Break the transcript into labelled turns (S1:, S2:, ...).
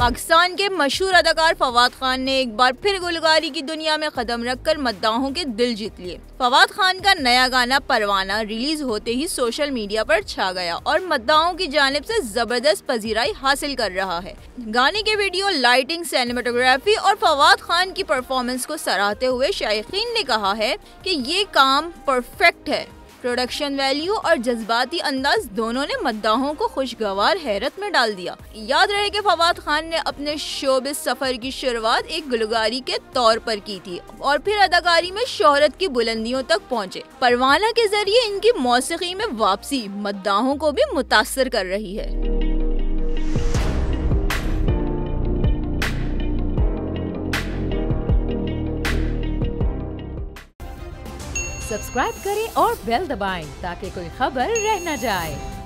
S1: पाकिस्तान के मशहूर अदाकार फवाद खान ने एक बार फिर गुलकारी की दुनिया में कदम रखकर मद्दाहों के दिल जीत लिए। फवाद खान का नया गाना परवाना रिलीज होते ही सोशल मीडिया पर छा गया और मद्दाहों की जानिब से जबरदस्त पजीराई हासिल कर रहा है। गाने के वीडियो, लाइटिंग, सिनेमेटोग्राफी और फवाद खान की परफॉर्मेंस को सराहते हुए शायकीन ने कहा है कि ये काम परफेक्ट है। प्रोडक्शन वैल्यू और जज्बाती अंदाज दोनों ने मद्दाहों को खुशगवार हैरत में डाल दिया। याद रहे कि फवाद खान ने अपने शोबिज़ सफर की शुरुआत एक गुलगारी के तौर पर की थी और फिर अदाकारी में शोहरत की बुलंदियों तक पहुंचे। परवाना के जरिए इनकी मौसीकी में वापसी मद्दाहों को भी मुतासर कर रही है।
S2: सब्सक्राइब करें और बेल दबाएं ताकि कोई खबर रह न जाए।